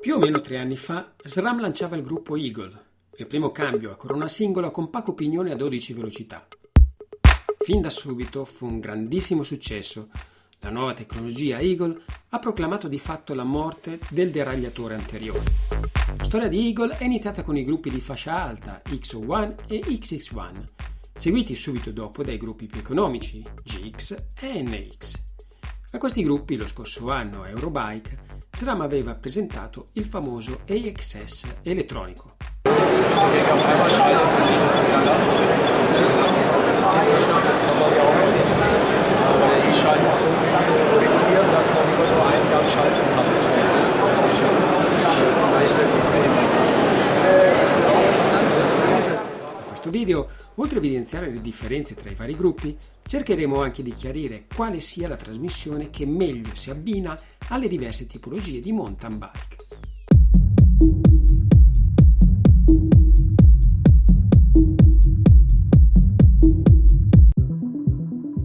Più o meno 3 anni fa, SRAM lanciava il gruppo Eagle, il primo cambio a corona singola con pacco pignone a 12 velocità. Fin da subito fu un grandissimo successo. La nuova tecnologia Eagle ha proclamato di fatto la morte del deragliatore anteriore. La storia di Eagle è iniziata con i gruppi di fascia alta X01 e XX1, seguiti subito dopo dai gruppi più economici GX e NX. A questi gruppi lo scorso anno a Eurobike SRAM aveva presentato il famoso AXS elettronico. In questo video, oltre a evidenziare le differenze tra i vari gruppi, cercheremo anche di chiarire quale sia la trasmissione che meglio si abbina alle diverse tipologie di mountain bike.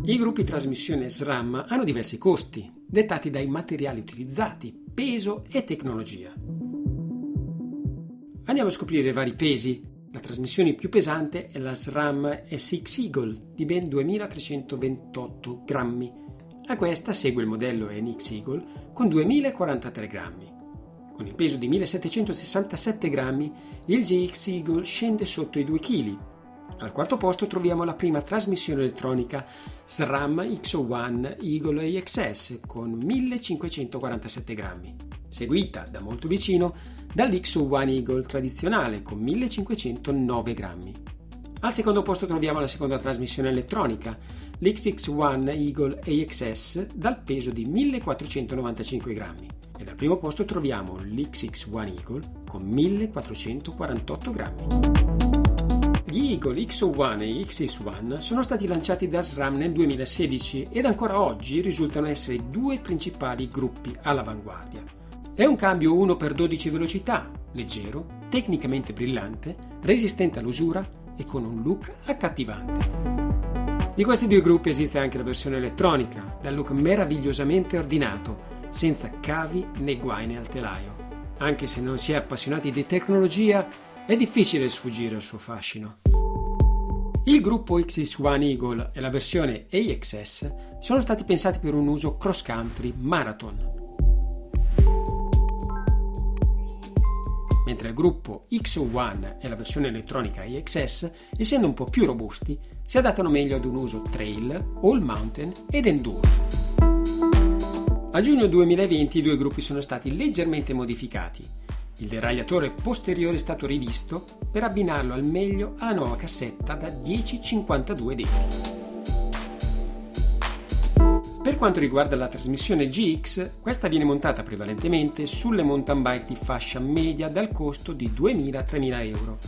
I gruppi trasmissione SRAM hanno diversi costi, dettati dai materiali utilizzati, peso e tecnologia. Andiamo a scoprire i vari pesi. La trasmissione più pesante è la SRAM SX Eagle di ben 2328 grammi. A questa segue il modello NX Eagle con 2043 grammi. Con il peso di 1767 grammi, il GX Eagle scende sotto i 2 kg. Al quarto posto troviamo la prima trasmissione elettronica SRAM X01 Eagle AXS con 1547 grammi, seguita da molto vicino dall'X01 Eagle tradizionale con 1509 grammi. Al secondo posto troviamo la seconda trasmissione elettronica, l'XX1 Eagle AXS dal peso di 1495 grammi e al primo posto troviamo l'XX1 Eagle con 1448 grammi. Gli Eagle X01 e XX1 sono stati lanciati da SRAM nel 2016 ed ancora oggi risultano essere i due principali gruppi all'avanguardia. È un cambio 1x12 velocità, leggero, tecnicamente brillante, resistente all'usura e con un look accattivante. Di questi due gruppi esiste anche la versione elettronica, dal look meravigliosamente ordinato, senza cavi né guai al telaio. Anche se non si è appassionati di tecnologia, è difficile sfuggire al suo fascino. Il gruppo XX1 Eagle e la versione AXS sono stati pensati per un uso cross-country marathon, mentre il gruppo X01 e la versione elettronica AXS, essendo un po' più robusti, si adattano meglio ad un uso trail, all mountain ed enduro. A giugno 2020 i due gruppi sono stati leggermente modificati. Il deragliatore posteriore è stato rivisto per abbinarlo al meglio alla nuova cassetta da 10-52 denti. Per quanto riguarda la trasmissione GX, questa viene montata prevalentemente sulle mountain bike di fascia media dal costo di 2.000-3.000 euro.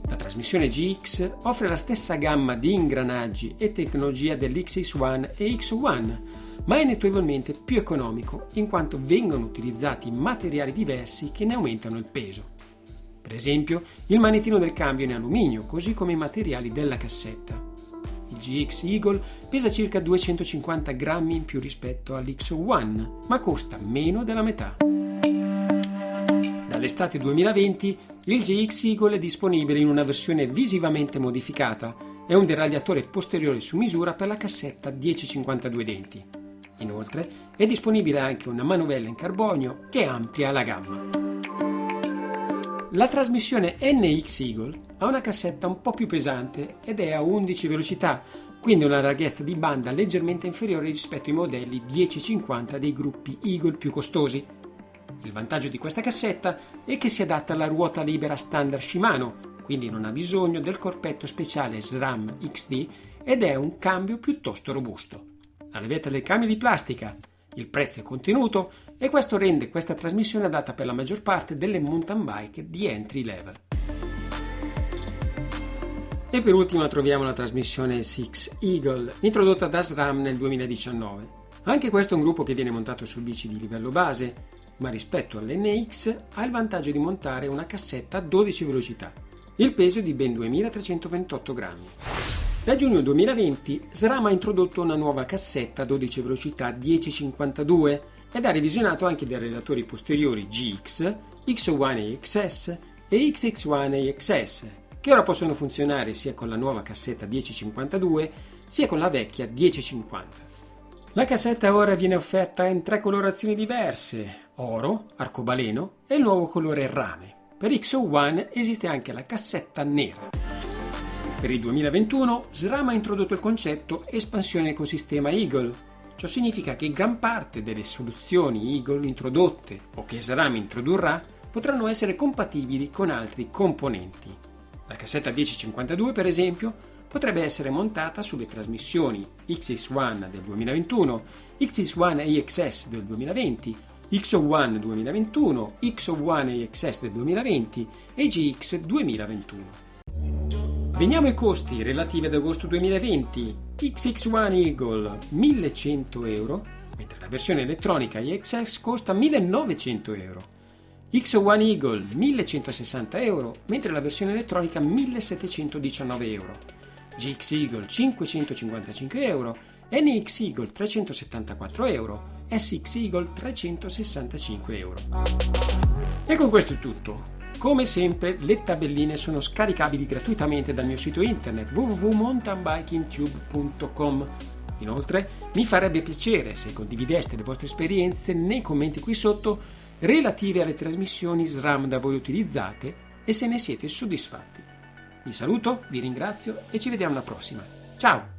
La trasmissione GX offre la stessa gamma di ingranaggi e tecnologia dell'XX1 e X1, ma è notevolmente più economico in quanto vengono utilizzati materiali diversi che ne aumentano il peso. Per esempio, il manettino del cambio è in alluminio, così come i materiali della cassetta. Il GX Eagle pesa circa 250 grammi in più rispetto all'X01, ma costa meno della metà. Dall'estate 2020 il GX Eagle è disponibile in una versione visivamente modificata e un deragliatore posteriore su misura per la cassetta 10-52 denti. Inoltre è disponibile anche una manovella in carbonio che amplia la gamma. La trasmissione NX Eagle ha una cassetta un po' più pesante ed è a 11 velocità, quindi una larghezza di banda leggermente inferiore rispetto ai modelli 10-50 dei gruppi Eagle più costosi. Il vantaggio di questa cassetta è che si adatta alla ruota libera standard Shimano, quindi non ha bisogno del corpetto speciale SRAM XD ed è un cambio piuttosto robusto. La levetta del cambio è di plastica, il prezzo è contenuto e questo rende questa trasmissione adatta per la maggior parte delle mountain bike di entry level. E per ultima troviamo la trasmissione SX Eagle, introdotta da SRAM nel 2019. Anche questo è un gruppo che viene montato su bici di livello base, ma rispetto all'NX ha il vantaggio di montare una cassetta a 12 velocità. Il peso è di ben 2328 grammi. Da giugno 2020 SRAM ha introdotto una nuova cassetta a 12 velocità 1052 ed è revisionato anche dai relatori posteriori GX, X01 AXS e XX1 AXS, che ora possono funzionare sia con la nuova cassetta 1052 sia con la vecchia 1050. La cassetta ora viene offerta in 3 colorazioni diverse: oro, arcobaleno e il nuovo colore rame. Per X01 esiste anche la cassetta nera. Per il 2021 SRAM ha introdotto il concetto espansione ecosistema Eagle. Ciò significa che gran parte delle soluzioni Eagle introdotte o che SRAM introdurrà potranno essere compatibili con altri componenti. La cassetta 1052, per esempio, potrebbe essere montata sulle trasmissioni XX1 del 2021, XX1 AXS del 2020, X01 2021, X01 AXS del 2020 e GX 2021. Veniamo ai costi relativi ad agosto 2020. XX1 Eagle 1100 euro, mentre la versione elettronica AXS costa 1900 euro. X01 Eagle 1160 euro, mentre la versione elettronica 1719 euro. GX Eagle 555 euro, NX Eagle 374 euro, SX Eagle 365 euro. E con questo è tutto. Come sempre, le tabelline sono scaricabili gratuitamente dal mio sito internet www.mountainbikingtube.com. Inoltre, mi farebbe piacere se condivideste le vostre esperienze nei commenti qui sotto relative alle trasmissioni SRAM da voi utilizzate e se ne siete soddisfatti. Vi saluto, vi ringrazio e ci vediamo alla prossima. Ciao!